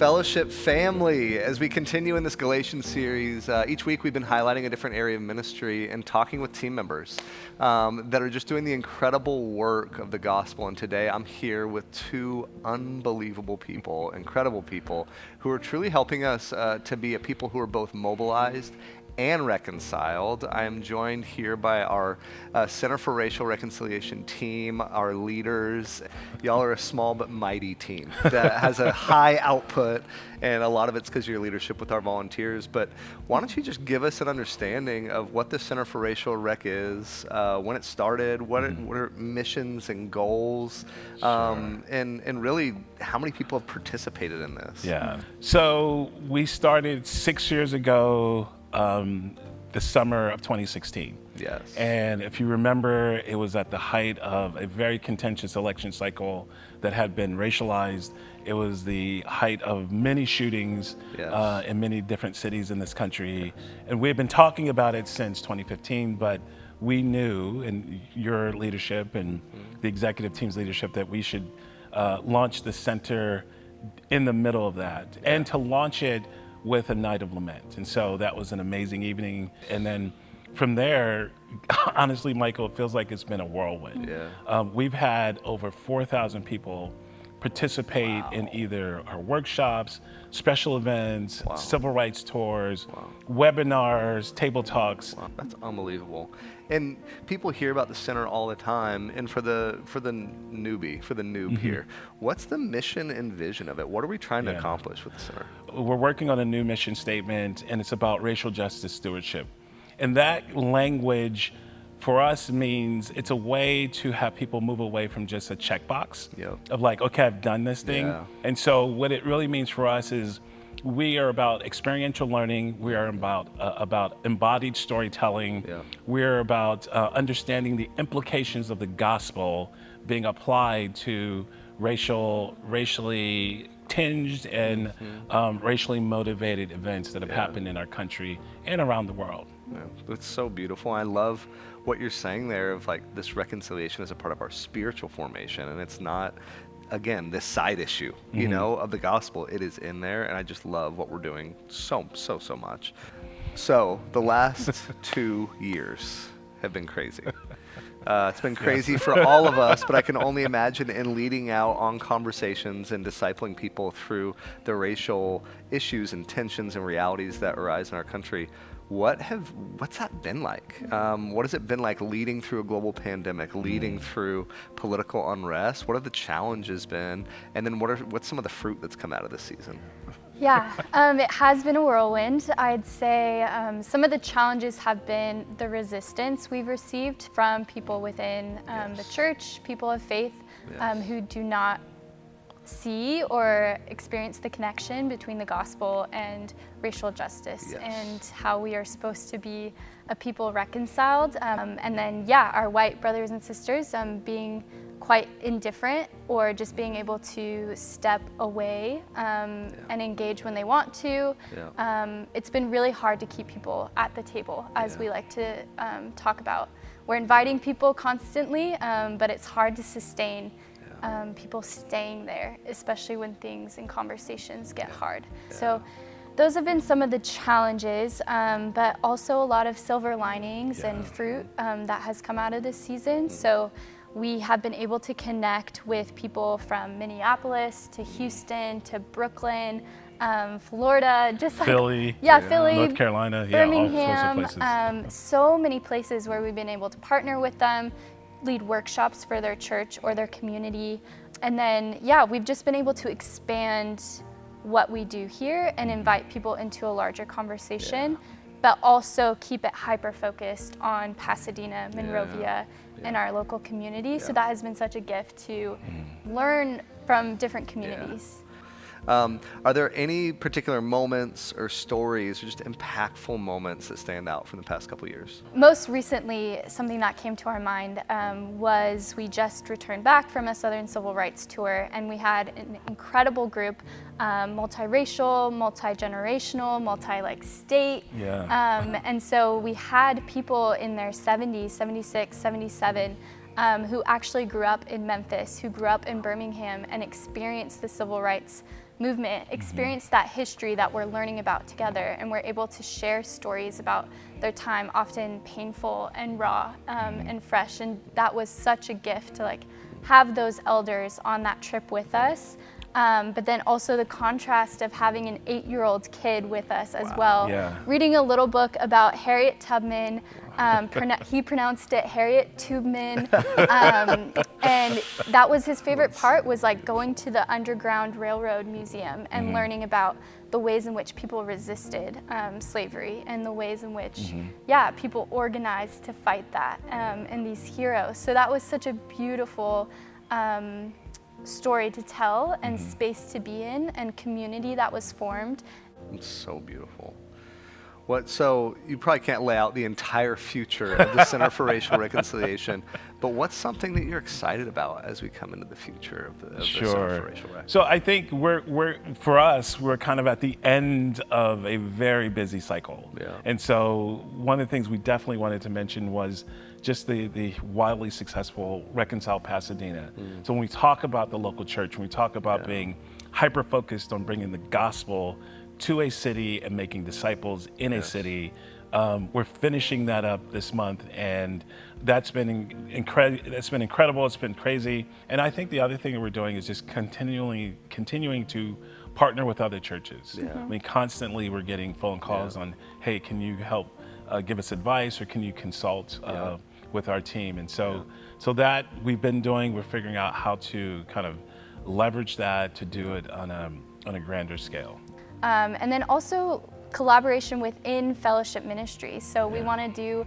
Fellowship family, as we continue in this Galatians series, each week we've been highlighting a different area of ministry and talking with team members that are just doing the incredible work of the gospel. And today I'm here with two unbelievable people, incredible people, who are truly helping us to be a people who are both mobilized and reconciled. I am joined here by our Center for Racial Reconciliation team, our leaders. Y'all are a small but mighty team that has a high output, and a lot of it's because of your leadership with our volunteers. But why don't you just give us an understanding of what the Center for Racial Rec is, when it started, what are missions and goals, and really how many people have participated in this? Yeah, so we started 6 years ago, the summer of 2016. Yes. And if you remember, it was at the height of a very contentious election cycle that had been racialized. It was the height of many shootings in many different cities in this country. And we had been talking about it since 2015, but we knew, in your leadership and the executive team's leadership, that we should launch the center in the middle of that, and to launch it with a night of lament. And so that was an amazing evening. And then from there, honestly, Michael, it feels like it's been a whirlwind. Yeah. We've had over 4,000 people participate in either our workshops, special events, civil rights tours, webinars, table talks. Wow, that's unbelievable. And people hear about the center all the time. And for the noob here, what's the mission and vision of it? What are we trying to accomplish with the center? We're working on a new mission statement, and it's about racial justice stewardship. And that language for us means it's a way to have people move away from just a checkbox of like, okay, I've done this thing. Yeah. And so what it really means for us is we are about experiential learning. We are about embodied storytelling. Yeah. We're about understanding the implications of the gospel being applied to racially tinged and racially motivated events that have happened in our country and around the world. Yeah, it's so beautiful. I love what you're saying there of like this reconciliation is a part of our spiritual formation, and it's not, again, this side issue, you know, of the gospel. It is in there, and I just love what we're doing so much. So the last 2 years have been crazy. It's been crazy for all of us, but I can only imagine in leading out on conversations and discipling people through the racial issues and tensions and realities that arise in our country. What's that been like? What has it been like leading through a global pandemic, leading through political unrest? What have the challenges been? And then what's some of the fruit that's come out of this season? Yeah, it has been a whirlwind. I'd say some of the challenges have been the resistance we've received from people within the church, people of faith, who do not see or experience the connection between the gospel and racial justice and how we are supposed to be a people reconciled. And then, our white brothers and sisters being quite indifferent or just being able to step away and engage when they want to. It's been really hard to keep people at the table, as we like to talk about. We're inviting people constantly, but it's hard to sustain people staying there, especially when things and conversations get hard. So those have been some of the challenges, but also a lot of silver linings and fruit that has come out of this season. So we have been able to connect with people from Minneapolis to Houston to Brooklyn, Florida, just like Philly, Philly, North Carolina, Birmingham, all sorts of places. So many places where we've been able to partner with them, lead workshops for their church or their community. And then, we've just been able to expand what we do here and invite people into a larger conversation, but also keep it hyper-focused on Pasadena, Monrovia, and our local community. So that has been such a gift to learn from different communities. Are there any particular moments or stories or just impactful moments that stand out from the past couple of years? Most recently, something that came to our mind was we just returned back from a Southern Civil Rights tour, and we had an incredible group, multiracial, multi-generational, multi-state. And so we had people in their 70s, 76, 77, who actually grew up in Memphis, who grew up in Birmingham and experienced the civil rights movement experience that history that we're learning about together, and we're able to share stories about their time, often painful and raw and fresh. And that was such a gift to like have those elders on that trip with us. But then also the contrast of having an 8-year-old kid with us as well, reading a little book about Harriet Tubman. He pronounced it Harriet Tubman, and that was his favorite part, was like going to the Underground Railroad Museum and learning about the ways in which people resisted slavery, and the ways in which people organized to fight that, and these heroes. So that was such a beautiful story to tell, and space to be in, and community that was formed. It's so beautiful. So you probably can't lay out the entire future of the Center for Racial Reconciliation, but what's something that you're excited about as we come into the future of the Center for Racial Reconciliation? So I think for us, we're kind of at the end of a very busy cycle. And so one of the things we definitely wanted to mention was just the wildly successful Reconciled Pasadena. So when we talk about the local church, when we talk about being hyper-focused on bringing the gospel to a city and making disciples in a city, we're finishing that up this month, and that's been incredible. It's been crazy. And I think the other thing that we're doing is just continuing to partner with other churches. I mean, constantly we're getting phone calls on, hey, can you help give us advice, or can you consult with our team? And so that we've been doing, we're figuring out how to kind of leverage that to do it on a grander scale. And then also collaboration within fellowship ministry. So we want to do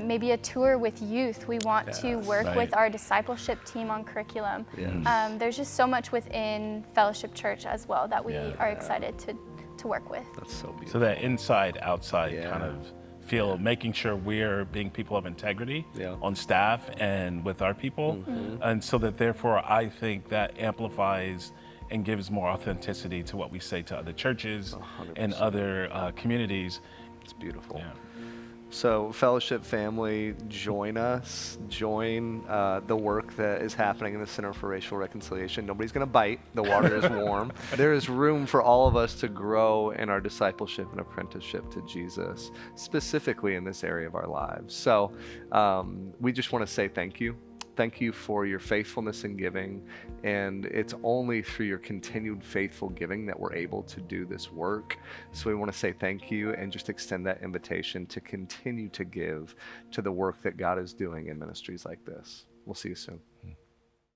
maybe a tour with youth. We want to work with our discipleship team on curriculum. There's just so much within Fellowship Church as well that we are excited to work with. That's so beautiful. So that inside, outside kind of feel, making sure we're being people of integrity on staff and with our people. And so that therefore I think that amplifies and gives more authenticity to what we say to other churches 100%. And other communities. It's beautiful. So fellowship family, join us, join the work that is happening in the Center for Racial Reconciliation. Nobody's going to bite. The water is warm. There is room for all of us to grow in our discipleship and apprenticeship to Jesus, specifically in this area of our lives. So we just want to say thank you. Thank you for your faithfulness in giving, and it's only through your continued faithful giving that we're able to do this work. So we want to say thank you and just extend that invitation to continue to give to the work that God is doing in ministries like this. We'll see you soon.